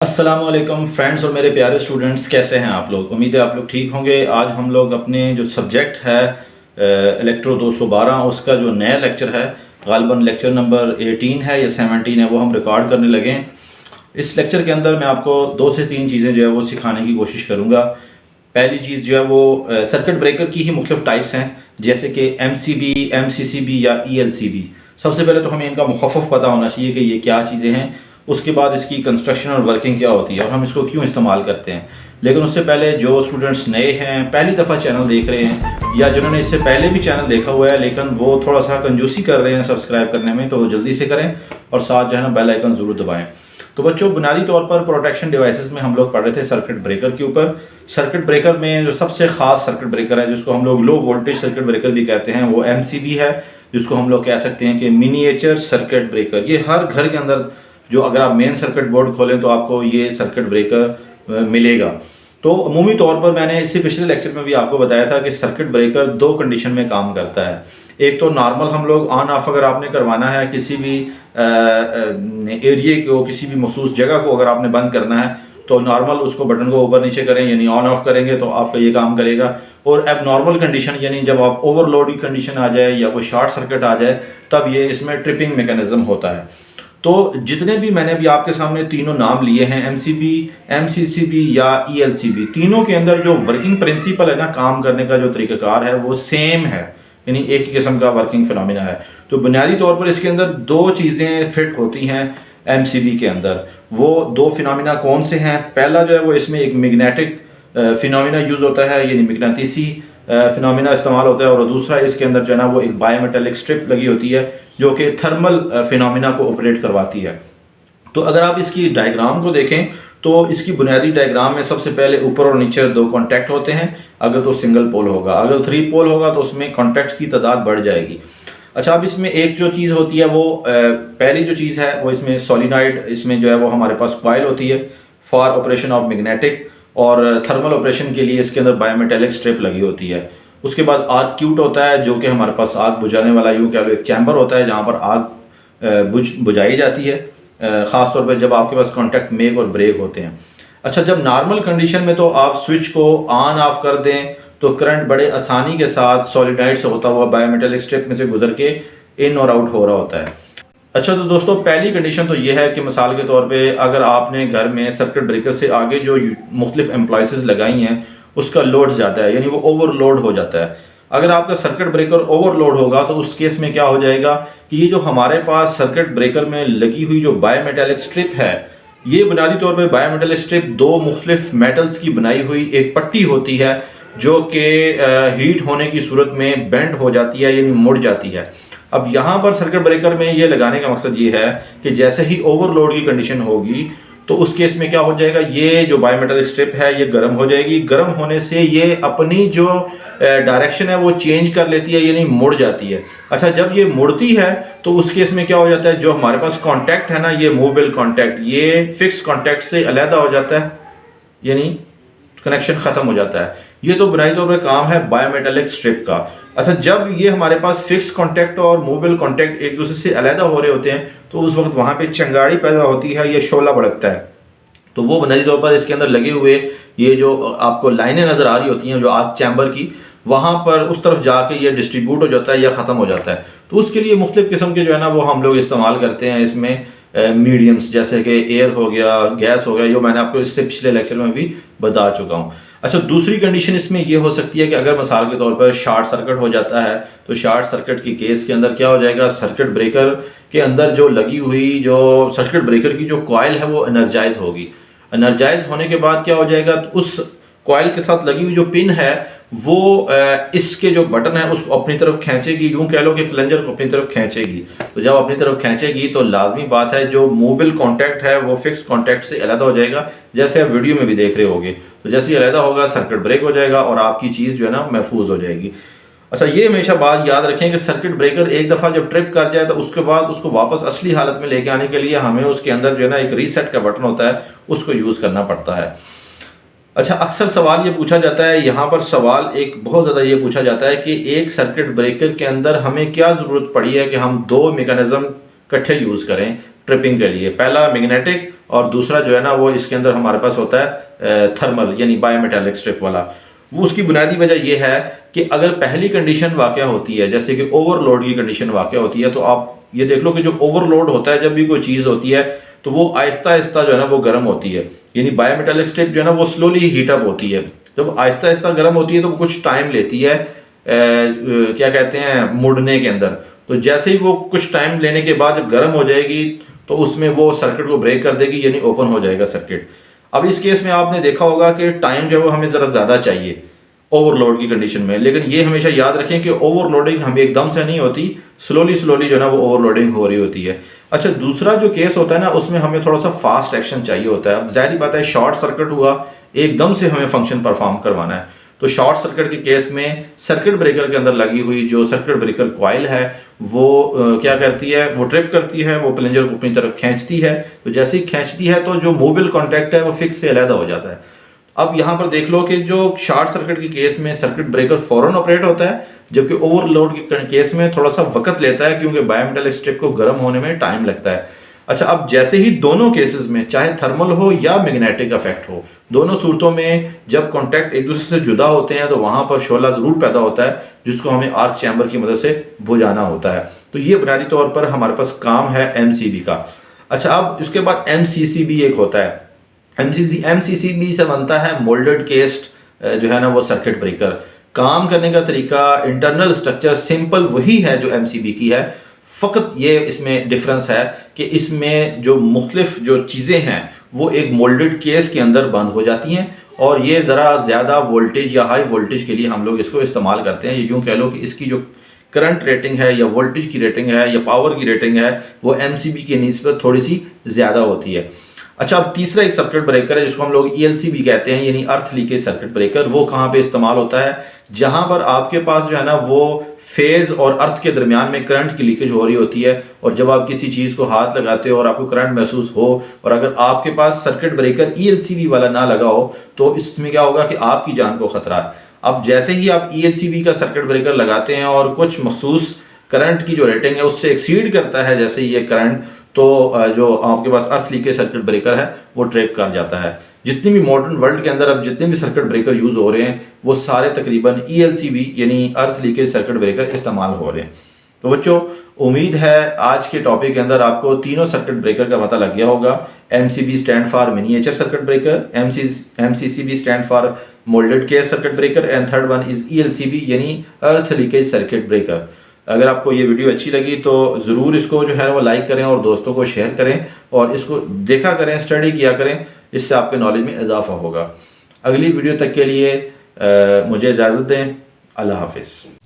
अस्सलाम वालेकुम फ्रेंड्स और मेरे प्यारे स्टूडेंट्स, कैसे हैं आप लोग। उम्मीद है आप लोग ठीक होंगे। आज हम लोग अपने जो सब्जेक्ट है इलेक्ट्रो 212 उसका जो नया लेक्चर है, गालिबन लेक्चर नंबर 18 है या 17 है, वो हम रिकॉर्ड करने लगे हैं। इस लेक्चर के अंदर मैं आपको 2 से 3 चीज़ें जो है वो सिखाने की कोशिश करूँगा। पहली चीज़ जो है वो सर्किट ब्रेकर की ही मुख्तलिफ टाइप्स हैं, जैसे कि MCB, MCCB या ELCB। सबसे पहले तो हमें इनका मुखफ़्फ़ पता होना चाहिए कि ये क्या चीज़ें हैं। उसके बाद इसकी कंस्ट्रक्शन और वर्किंग क्या होती है और हम इसको क्यों इस्तेमाल करते हैं। लेकिन उससे पहले जो स्टूडेंट्स नए हैं, पहली दफ़ा चैनल देख रहे हैं, या जिन्होंने इससे पहले भी चैनल देखा हुआ है लेकिन वो थोड़ा सा कंजूसी कर रहे हैं सब्सक्राइब करने में, तो वो जल्दी से करें और साथ जो है ना बेल आइकन ज़रूर दबाएं। तो बच्चों, बुनियादी तौर पर प्रोटेक्शन डिवाइसेस में हम लोग पढ़ रहे थे सर्किट ब्रेकर के ऊपर। सर्किट ब्रेकर में जो सबसे ख़ास सर्किट ब्रेकर है, जिसको हम लोग लो वोल्टेज सर्किट ब्रेकर भी कहते हैं, वो MCB है, जिसको हम लोग कह सकते हैं कि मिनिएचर सर्किट ब्रेकर। ये हर घर के अंदर, जो अगर आप मेन सर्किट बोर्ड खोलें तो आपको ये सर्किट ब्रेकर मिलेगा। तो अमूमी तौर पर मैंने इससे पिछले लेक्चर में भी आपको बताया था कि सर्किट ब्रेकर 2 कंडीशन में काम करता है। एक तो नॉर्मल हम लोग ऑन ऑफ अगर आपने करवाना है, किसी भी एरिए को, किसी भी मखसूस जगह को अगर आपने बंद करना है तो नॉर्मल उसको बटन को ऊपर नीचे करें, यानी ऑन ऑफ करेंगे तो आपका ये काम करेगा। और अब नॉर्मल कंडीशन, यानी जब आप ओवरलोड की कंडीशन आ जाए या कोई शॉर्ट सर्किट आ जाए, तब ये इसमें ट्रिपिंग मैकेनिज्म होता है। तो जितने भी मैंने भी आपके सामने तीनों नाम लिए हैं, MCB, MCCB या ELCB, तीनों के अंदर जो वर्किंग प्रिंसिपल है ना, काम करने का जो तरीक़ाकार है वो सेम है, यानी एक ही किस्म का वर्किंग फिनोमिना है। तो बुनियादी तौर पर इसके अंदर 2 चीज़ें फिट होती हैं MCB के अंदर। वो 2 फिनोमिना कौन से हैं? पहला जो है वो इसमें एक मैग्नेटिक फिनोमिना यूज़ होता है, यानी मकनातीसी फिनोमिना इस्तेमाल होता है, और दूसरा इसके अंदर जो है ना वो एक बायोमेटेलिक स्ट्रिप लगी होती है जो कि थर्मल फिनोमिना को ऑपरेट करवाती है। तो अगर आप इसकी डायग्राम को देखें तो इसकी बुनियादी डायग्राम में सबसे पहले ऊपर और नीचे 2 कॉन्टैक्ट होते हैं, अगर तो सिंगल पोल होगा। अगर 3 पोल होगा तो उसमें कॉन्टैक्ट की तादाद बढ़ जाएगी। अच्छा, अब इसमें एक जो चीज़ होती है वो पहली जो चीज़ है वो इसमें सोलिनॉइड, इसमें जो है वो हमारे पास कॉइल होती है फॉर ऑपरेशन ऑफ मैग्नेटिक, और थर्मल ऑपरेशन के लिए इसके अंदर बायोमेटेलिक स्ट्रिप लगी होती है। उसके बाद आर्क क्यूट होता है, जो कि हमारे पास आग बुझाने वाला, यूँ कह लो एक चैम्बर होता है जहाँ पर आग बुझाई जाती है, ख़ास तौर पर जब आपके पास कॉन्टैक्ट मेक और ब्रेक होते हैं। अच्छा, जब नॉर्मल कंडीशन में तो आप स्विच को ऑन ऑफ कर दें तो करंट बड़े आसानी के साथ सॉलिनॉइड से होता हुआ बायोमेटेलिक स्ट्रिप में से गुजर के इन और आउट हो रहा होता है। अच्छा, तो दोस्तों पहली कंडीशन तो ये है कि मिसाल के तौर पे अगर आपने घर में सर्किट ब्रेकर से आगे जो मुख्तलिफ एम्प्लॉयसेस लगाई हैं उसका लोड ज़्यादा है, यानी वो ओवरलोड हो जाता है। अगर आपका सर्किट ब्रेकर ओवरलोड होगा तो उस केस में क्या हो जाएगा कि ये जो हमारे पास सर्किट ब्रेकर में लगी हुई जो बायोमेटेलिक स्ट्रिप है, ये बुनियादी तौर पर बायोमेटेलिक स्ट्रिप 2 मुख्तलिफ मेटल्स की बनाई हुई एक पट्टी होती है जो कि हीट होने की सूरत में बेंड हो जाती है, यानी मुड़ जाती है। अब यहाँ पर सर्किट ब्रेकर में ये लगाने का मकसद ये है कि जैसे ही ओवरलोड की कंडीशन होगी तो उस केस में क्या हो जाएगा, ये जो बायोमेटेलिक स्ट्रिप है ये गर्म हो जाएगी। गर्म होने से ये अपनी जो डायरेक्शन है वो चेंज कर लेती है, यानी मुड़ जाती है। अच्छा, जब ये मुड़ती है तो उस केस में क्या हो जाता है, जो हमारे पास कॉन्टैक्ट है ना, ये मूवेबल कॉन्टैक्ट, ये फिक्स कॉन्टैक्ट से अलहदा हो जाता है, यानी कनेक्शन ख़त्म हो जाता है। ये तो बुनियादी तौर पर काम है बायोमेटेलिक स्ट्रिप का। अच्छा, जब ये हमारे पास फिक्स कॉन्टैक्ट और मूवेबल कॉन्टैक्ट एक दूसरे से अलहदा हो रहे होते हैं तो उस वक्त वहाँ पे चिंगारी पैदा होती है, ये शोला भड़कता है। तो वो बुनियादी तौर पर इसके अंदर लगे हुए ये जो आपको लाइनें नज़र आ रही होती हैं जो आर्क चैम्बर की, वहाँ पर उस तरफ जाके ये डिस्ट्रीब्यूट हो जाता है या ख़त्म हो जाता है। तो उसके लिए मुख्तलिफ़ किस्म के जो है ना वो हम लोग इस्तेमाल करते हैं इसमें मीडियम्स, जैसे कि एयर हो गया, गैस हो गया, जो मैंने आपको इससे पिछले लेक्चर में भी बता चुका हूँ। अच्छा, दूसरी कंडीशन इसमें ये हो सकती है कि अगर मिसाल के तौर पर शॉर्ट सर्किट हो जाता है तो शॉर्ट सर्किट की केस के अंदर क्या हो जाएगा, सर्किट ब्रेकर के अंदर जो लगी हुई जो सर्किट ब्रेकर की जो कॉइल है वो एनर्जाइज होगी। एनर्जाइज होने के बाद क्या हो जाएगा, तो उस कॉइल के साथ लगी हुई जो पिन है वो इसके जो बटन है उसको अपनी तरफ खींचेगी, यूँ कह लो कि प्लंजर को अपनी तरफ खींचेगी। तो जब अपनी तरफ खींचेगी तो लाजमी बात है जो मूवेबल कॉन्टैक्ट है वो फिक्स कॉन्टैक्ट से अलग हो जाएगा, जैसे आप वीडियो में भी देख रहे होगे। तो जैसे ही अलग होगा सर्किट ब्रेक हो जाएगा और आपकी चीज़ जो है ना महफूज हो जाएगी। अच्छा, ये हमेशा बात याद रखें कि सर्किट ब्रेकर एक दफ़ा जब ट्रिप कर जाए तो उसके बाद उसको वापस असली हालत में लेके आने के लिए हमें उसके अंदर जो है ना एक रीसेट का बटन होता है, उसको यूज़ करना पड़ता है। अच्छा, अक्सर सवाल ये पूछा जाता है, यहाँ पर सवाल एक बहुत ज़्यादा ये पूछा जाता है कि एक सर्किट ब्रेकर के अंदर हमें क्या ज़रूरत पड़ी है कि हम 2 मैकेनिज़्म इकट्ठे यूज़ करें, ट्रिपिंग के लिए। पहला मैग्नेटिक और दूसरा जो है ना वो इसके अंदर हमारे पास होता है थर्मल यानी बायोमेटालिक स्ट्रिप वाला। वो उसकी बुनियादी वजह यह है कि अगर पहली कंडीशन वाक़या होती है, जैसे कि ओवरलोड की कंडीशन वाक़या होती है, तो आप ये देख लो कि जो ओवरलोड होता है, जब भी कोई चीज़ होती है तो वो आहिस्ता आहिस्ता जो है ना वो गर्म होती है, यानी बायोमेटालिक स्ट्रिप जो है ना वो स्लोली हीटअप होती है। जब आहिस्ता आहिस्ता गर्म होती है तो कुछ टाइम लेती है क्या कहते हैं मुड़ने के अंदर। तो जैसे ही वो कुछ टाइम लेने के बाद जब गर्म हो जाएगी तो उसमें वो सर्किट को ब्रेक कर देगी, यानी ओपन हो जाएगा सर्किट। अब इस केस में आपने देखा होगा कि टाइम जो है वो हमें ज़रा ज़्यादा चाहिए ओवरलोड की कंडीशन में, लेकिन ये हमेशा याद रखें कि ओवरलोडिंग हमें एकदम से नहीं होती, स्लोली स्लोली जो है ना वो ओवरलोडिंग हो रही होती है। अच्छा, दूसरा जो केस होता है ना उसमें हमें थोड़ा सा फास्ट एक्शन चाहिए होता है। अब जाहिर बात है शॉर्ट सर्किट हुआ, एकदम से हमें फंक्शन परफॉर्म करवाना है, तो शॉर्ट सर्किट के केस में सर्किट ब्रेकर के अंदर लगी हुई जो सर्किट ब्रेकर कॉइल है वो क्या करती है, वो ट्रिप करती है, वो प्लंजर को अपनी तरफ खींचती है। तो जैसे ही खींचती है तो जो मोबाइल कॉन्टैक्ट है वो फिक्स से अलहदा हो जाता है। अब यहाँ पर देख लो कि जो शॉर्ट सर्किट के केस में सर्किट ब्रेकर फौरन ऑपरेट होता है, जबकि ओवरलोड के केस में थोड़ा सा वक्त लेता है क्योंकि बायोमेटालिक स्ट्रिप को गर्म होने में टाइम लगता है। अच्छा, अब जैसे ही दोनों केसेस में चाहे थर्मल हो या मैग्नेटिक इफेक्ट हो, दोनों सूरतों में जब कॉन्टैक्ट एक दूसरे से जुदा होते हैं तो वहां पर शोला जरूर पैदा होता है जिसको हमें आर्क चैम्बर की मदद से बुझाना होता है। तो ये बुनियादी तौर पर हमारे पास काम है एमसीबी का। अच्छा, अब इसके बाद एमसीसीबी एक होता है। एमसीसीबी से बनता है मोल्डेड केस्ट जो है ना वो सर्किट ब्रेकर। काम करने का तरीका, इंटरनल स्ट्रक्चर सिंपल वही है जो एमसीबी की है, फ़कत ये इसमें डिफरेंस है कि इसमें जो मुख्तलिफ जो चीज़ें हैं वो एक मोल्डेड केस के अंदर बंद हो जाती हैं, और ये ज़रा ज़्यादा वोल्टेज या हाई वोल्टेज के लिए हम लोग इसको इस्तेमाल करते हैं। ये यूँ कह लो कि इसकी जो करंट रेटिंग है या वोल्टेज की रेटिंग है या पावर की रेटिंग है वो एमसीबी की निस्बत थोड़ी सी ज़्यादा होती है। अच्छा, अब तीसरा एक सर्किट ब्रेकर है जिसको हम लोग ईएलसी भी कहते हैं, यानी अर्थ लीकेज सर्किट ब्रेकर। वो कहाँ पे इस्तेमाल होता है, जहाँ पर आपके पास जो है ना वो फेज़ और अर्थ के दरमियान में करंट की लीकेज हो रही होती है, और जब आप किसी चीज़ को हाथ लगाते हो और आपको करंट महसूस हो और अगर आपके पास सर्किट ब्रेकर ईएलसीबी वाला ना लगा हो तो इसमें क्या होगा कि आपकी जान को खतरा है। अब जैसे ही आप ईएलसीबी का सर्किट ब्रेकर लगाते हैं और कुछ मखसूस करंट की जो रेटिंग है उससे एक्सीड करता है जैसे ये करंट, तो जो आपके पास अर्थ लीकेज सर्किट ब्रेकर है वो ट्रिप कर जाता है। जितनी भी मॉडर्न वर्ल्ड के अंदर अब जितने भी सर्किट ब्रेकर यूज़ हो रहे हैं वो सारे तकरीबन ईएलसीबी यानी अर्थ लीकेज सर्किट ब्रेकर इस्तेमाल हो रहे हैं। तो बच्चों, उम्मीद है आज के टॉपिक के अंदर आपको तीनों सर्किट ब्रेकर का पता लग गया होगा। MCB stand for miniature circuit breaker, MCCB stand for moulded case circuit breaker, and third one is ELCB यानी अर्थ लीकेज सर्किट ब्रेकर। अगर आपको ये वीडियो अच्छी लगी तो ज़रूर इसको जो है वो लाइक करें और दोस्तों को शेयर करें और इसको देखा करें, स्टडी किया करें, इससे आपके नॉलेज में इजाफा होगा। अगली वीडियो तक के लिए मुझे इजाज़त दें। अल्लाह हाफिज़।